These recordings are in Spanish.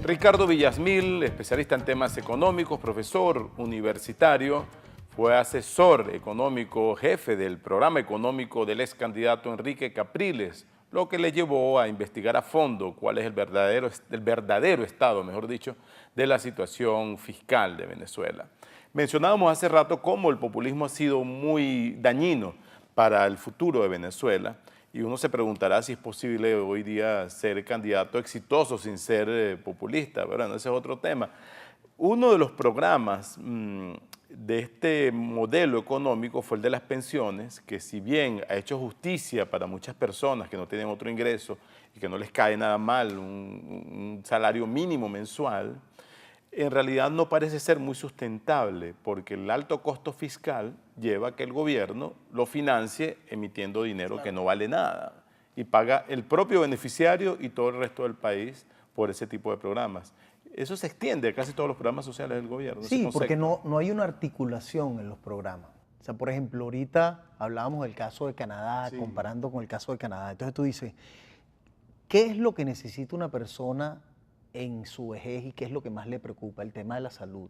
Ricardo Villasmil, especialista en temas económicos, profesor universitario, fue asesor económico, jefe del programa económico del ex candidato Enrique Capriles, lo que le llevó a investigar a fondo cuál es el verdadero estado, mejor dicho, de la situación fiscal de Venezuela. Mencionábamos hace rato cómo el populismo ha sido muy dañino para el futuro de Venezuela, y uno se preguntará si es posible hoy día ser candidato exitoso sin ser populista, ¿verdad? Ese es otro tema. Uno de los programas de este modelo económico fue el de las pensiones, que si bien ha hecho justicia para muchas personas que no tienen otro ingreso y que no les cae nada mal un salario mínimo mensual, en realidad no parece ser muy sustentable porque el alto costo fiscal lleva a que el gobierno lo financie emitiendo dinero que no vale nada y paga el propio beneficiario y todo el resto del país por ese tipo de programas. Eso se extiende a casi todos los programas sociales del gobierno. Sí, porque no hay una articulación en los programas. O sea, por ejemplo, ahorita hablábamos del caso de Canadá, comparando con el caso de Canadá. Entonces tú dices, ¿qué es lo que necesita una persona en su vejez y qué es lo que más le preocupa? El tema de la salud.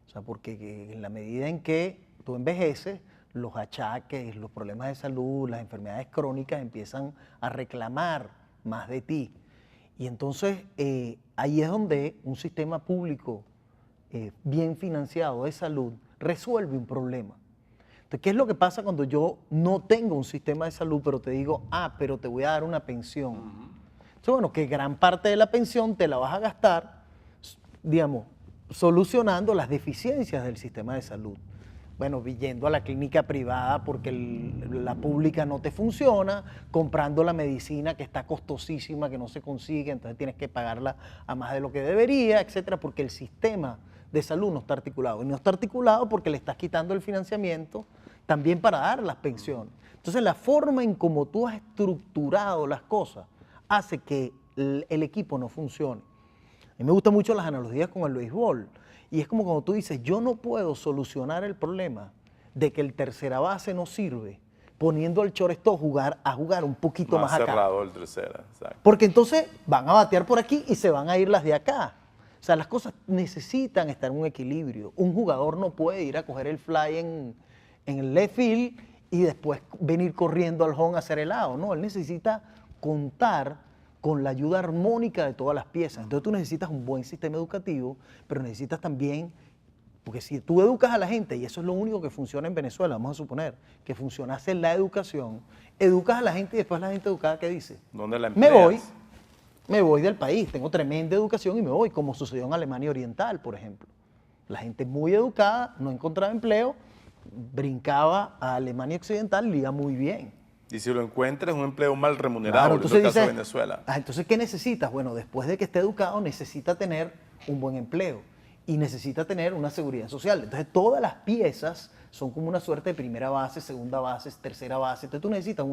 O sea, porque en la medida en que tú envejeces, los achaques, los problemas de salud, las enfermedades crónicas empiezan a reclamar más de ti. Y entonces ahí es donde un sistema público bien financiado de salud resuelve un problema. Entonces, ¿qué es lo que pasa cuando yo no tengo un sistema de salud, pero te digo, pero te voy a dar una pensión? Entonces, bueno, que gran parte de la pensión te la vas a gastar, digamos, solucionando las deficiencias del sistema de salud. Bueno, yendo a la clínica privada porque la pública no te funciona, comprando la medicina que está costosísima, que no se consigue, entonces tienes que pagarla a más de lo que debería, etcétera, porque el sistema de salud no está articulado. Y no está articulado porque le estás quitando el financiamiento también para dar las pensiones. Entonces, la forma en cómo tú has estructurado las cosas hace que el equipo no funcione. A mí me gustan mucho las analogías con el béisbol. Y es como cuando tú dices, yo no puedo solucionar el problema de que el tercera base no sirve poniendo al shortstop a jugar un poquito más acá. Más cerrado el tercera, exacto. Porque entonces van a batear por aquí y se van a ir las de acá. O sea, las cosas necesitan estar en un equilibrio. Un jugador no puede ir a coger el fly en el left field y después venir corriendo al home a hacer el out. No, él necesita contar con la ayuda armónica de todas las piezas. Entonces tú necesitas un buen sistema educativo, pero necesitas también, porque si tú educas a la gente, y eso es lo único que funciona en Venezuela, vamos a suponer, que funcionase la educación, educas a la gente y después la gente educada, ¿qué dice? ¿Dónde la empleas? Me voy del país, tengo tremenda educación y me voy, como sucedió en Alemania Oriental, por ejemplo. La gente muy educada, no encontraba empleo, brincaba a Alemania Occidental y le iba muy bien. Y si lo encuentras, un empleo mal remunerado, claro, entonces en el caso de Venezuela. Entonces, ¿qué necesitas? Bueno, después de que esté educado, necesita tener un buen empleo y necesita tener una seguridad social. Entonces, todas las piezas son como una suerte de primera base, segunda base, tercera base. Entonces, tú necesitas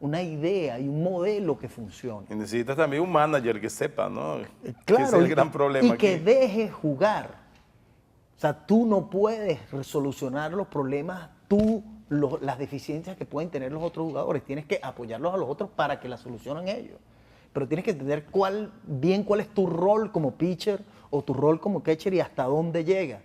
una idea y un modelo que funcione. Y necesitas también un manager que sepa, ¿no? Claro, que ese es el gran problema y que deje jugar. O sea, tú no puedes solucionar los problemas tú, las deficiencias que pueden tener los otros jugadores. Tienes que apoyarlos a los otros para que las solucionen ellos. Pero tienes que entender cuál es tu rol como pitcher o tu rol como catcher y hasta dónde llega.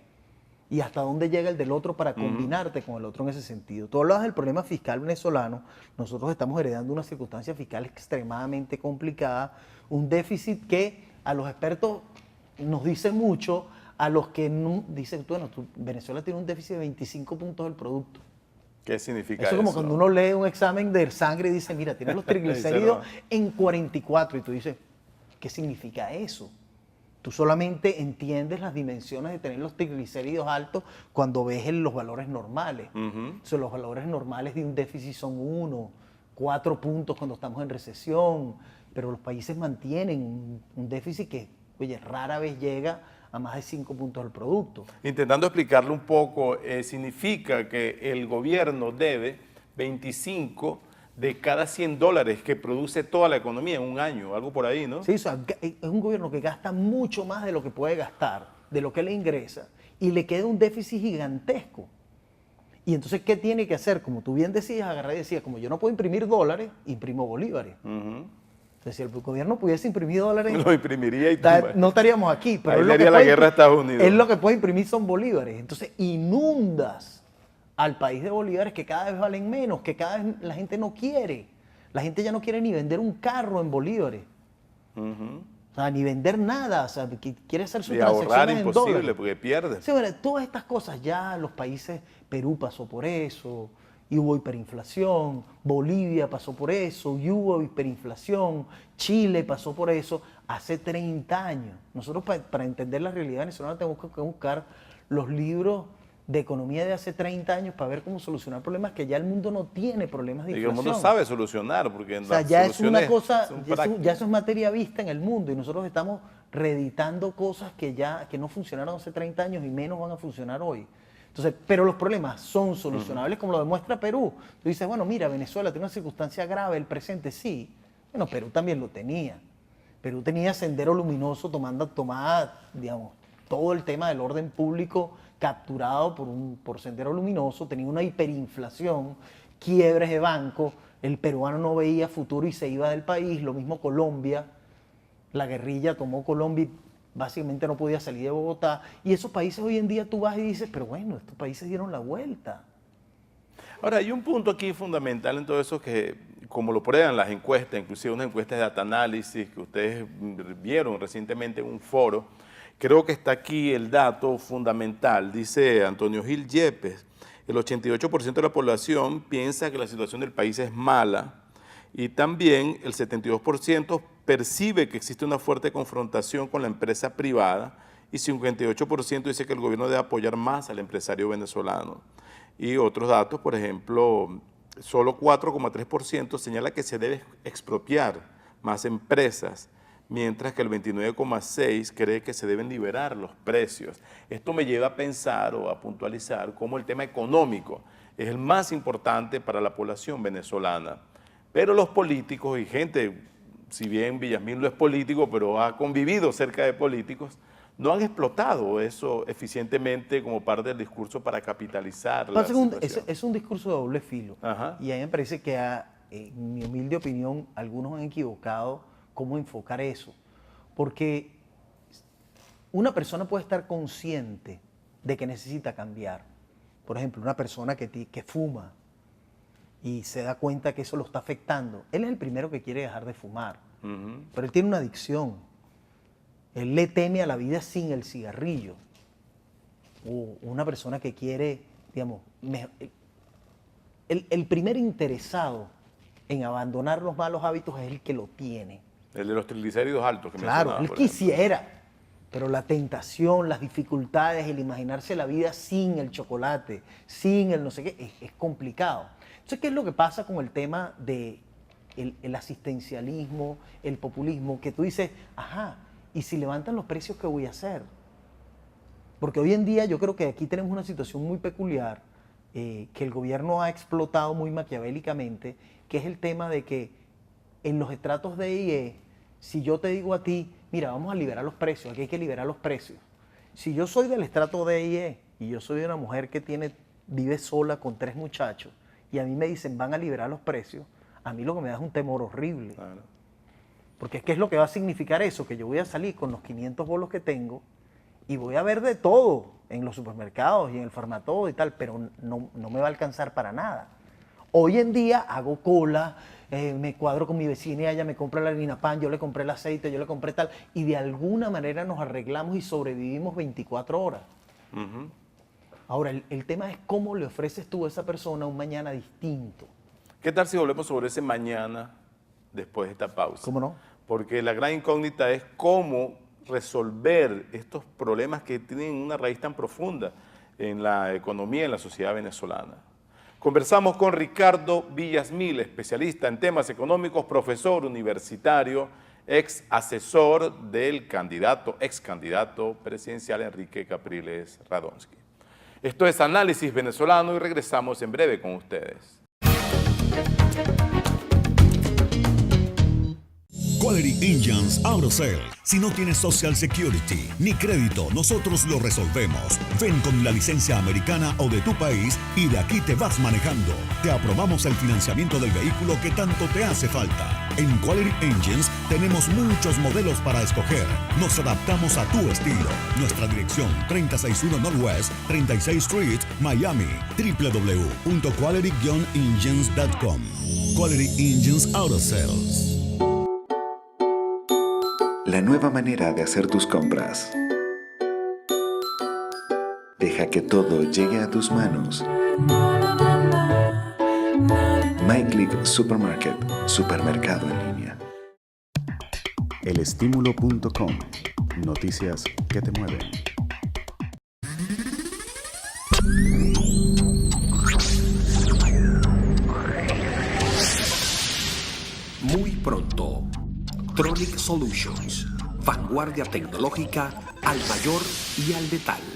Y hasta dónde llega el del otro para combinarte con el otro en ese sentido. Tú hablabas del problema fiscal venezolano. Nosotros estamos heredando una circunstancia fiscal extremadamente complicada, un déficit que a los expertos nos dice mucho, a los que no, dicen, bueno, Venezuela tiene un déficit de 25 puntos del producto. ¿Qué significa eso? Eso es como cuando uno lee un examen de sangre y dice, mira, tienes los triglicéridos en 44. Y tú dices, ¿qué significa eso? Tú solamente entiendes las dimensiones de tener los triglicéridos altos cuando ves los valores normales. Entonces, los valores normales de un déficit son 1, 4 puntos cuando estamos en recesión. Pero los países mantienen un déficit que, oye, rara vez llega a más de 5 puntos del producto. Intentando explicarlo un poco, significa que el gobierno debe 25 de cada $100 que produce toda la economía en un año, algo por ahí, ¿no? Sí, o sea, es un gobierno que gasta mucho más de lo que puede gastar, de lo que le ingresa, y le queda un déficit gigantesco. Y entonces, ¿qué tiene que hacer? Como tú bien decías, agarrar y decías, como yo no puedo imprimir dólares, imprimo bolívares. Entonces, si el gobierno pudiese imprimir dólares, Lo imprimiría y no estaríamos aquí. Pero ahí es le lo que haría la puede guerra a Estados Unidos. Es lo que puede imprimir son bolívares. Entonces, inundas al país de bolívares que cada vez valen menos, que cada vez la gente no quiere. La gente ya no quiere ni vender un carro en bolívares. O sea, ni vender nada. O sea, quiere hacer sus transacciones en imposible dólares. porque pierde. Sí, bueno, todas estas cosas ya los países, Perú pasó por eso, y hubo hiperinflación, Bolivia pasó por eso, y hubo hiperinflación, Chile pasó por eso hace 30 años. Nosotros para entender la realidad venezolana tenemos que buscar los libros de economía de hace 30 años para ver cómo solucionar problemas que ya el mundo no tiene problemas de Y el inflación. mundo sabe solucionar, porque O sea, ya es una cosa, son ya eso es materia vista en el mundo y nosotros estamos reeditando cosas que no funcionaron hace 30 años y menos van a funcionar hoy. Entonces, pero los problemas son solucionables, como lo demuestra Perú. Tú dices, bueno, mira, Venezuela tiene una circunstancia grave, el presente sí. Bueno, Perú también lo tenía. Perú tenía Sendero Luminoso tomada, digamos, todo el tema del orden público capturado por Sendero Luminoso, tenía una hiperinflación, quiebres de banco, el peruano no veía futuro y se iba del país, lo mismo Colombia, la guerrilla tomó Colombia y básicamente no podía salir de Bogotá, y esos países hoy en día tú vas y dices, pero bueno, estos países dieron la vuelta. Ahora, hay un punto aquí fundamental en todo eso que, como lo prueban las encuestas, inclusive unas encuestas de data análisis que ustedes vieron recientemente en un foro, creo que está aquí el dato fundamental. Dice Antonio Gil Yepes, el 88% de la población piensa que la situación del país es mala y también el 72% percibe que existe una fuerte confrontación con la empresa privada y 58% dice que el gobierno debe apoyar más al empresario venezolano. Y otros datos, por ejemplo, solo 4,3% señala que se debe expropiar más empresas, mientras que el 29,6% cree que se deben liberar los precios. Esto me lleva a pensar o a puntualizar cómo el tema económico es el más importante para la población venezolana. Pero los políticos y gente, si bien Villamil no es político, pero ha convivido cerca de políticos, no han explotado eso eficientemente como parte del discurso para capitalizar la situación. Es un discurso de doble filo. Ajá. Y a mí me parece que, en mi humilde opinión, algunos han equivocado cómo enfocar eso. Porque una persona puede estar consciente de que necesita cambiar. Por ejemplo, una persona que fuma y se da cuenta que eso lo está afectando. Él es el primero que quiere dejar de fumar, pero él tiene una adicción. Él le teme a la vida sin el cigarrillo. O una persona que quiere, digamos, el primer interesado en abandonar los malos hábitos es el que lo tiene. El de los triglicéridos altos que Claro, él quisiera, pero la tentación, las dificultades, el imaginarse la vida sin el chocolate, sin el no sé qué, es complicado. Entonces, ¿qué es lo que pasa con el tema de el asistencialismo, el populismo? Que tú dices, ajá, ¿y si levantan los precios, qué voy a hacer? Porque hoy en día yo creo que aquí tenemos una situación muy peculiar que el gobierno ha explotado muy maquiavélicamente, que es el tema de que en los estratos de IE, si yo te digo a ti, mira, vamos a liberar los precios, aquí hay que liberar los precios. Si yo soy del estrato de IE y yo soy una mujer que vive sola con 3 muchachos y a mí me dicen van a liberar los precios, a mí lo que me da es un temor horrible. Claro. Porque ¿qué es lo que va a significar eso? Que yo voy a salir con los 500 bolos que tengo y voy a ver de todo en los supermercados y en el farmatodo y tal, pero no me va a alcanzar para nada. Hoy en día hago cola, me cuadro con mi vecina y ella me compra la harina pan, yo le compré el aceite, yo le compré tal, y de alguna manera nos arreglamos y sobrevivimos 24 horas. Ahora, el tema es cómo le ofreces tú a esa persona un mañana distinto. ¿Qué tal si volvemos sobre ese mañana después de esta pausa? ¿Cómo no? Porque la gran incógnita es cómo resolver estos problemas que tienen una raíz tan profunda en la economía, en la sociedad venezolana. Conversamos con Ricardo Villasmil, especialista en temas económicos, profesor universitario, ex asesor del ex candidato presidencial Enrique Capriles Radonsky. Esto es Análisis Venezolano y regresamos en breve con ustedes. Quality Engines Auto Sale. Si no tienes Social Security ni crédito, nosotros lo resolvemos. Ven con la licencia americana o de tu país y de aquí te vas manejando. Te aprobamos el financiamiento del vehículo que tanto te hace falta. En Quality Engines tenemos muchos modelos para escoger. Nos adaptamos a tu estilo. Nuestra dirección 361 Northwest 36th Street, Miami. www.quality-engines.com. Quality Engines Auto Sales. La nueva manera de hacer tus compras. Deja que todo llegue a tus manos. MyClick Supermarket, supermercado en línea. Elestimulo.com, noticias que te mueven. Muy pronto, Tronic Solutions, vanguardia tecnológica al mayor y al detalle.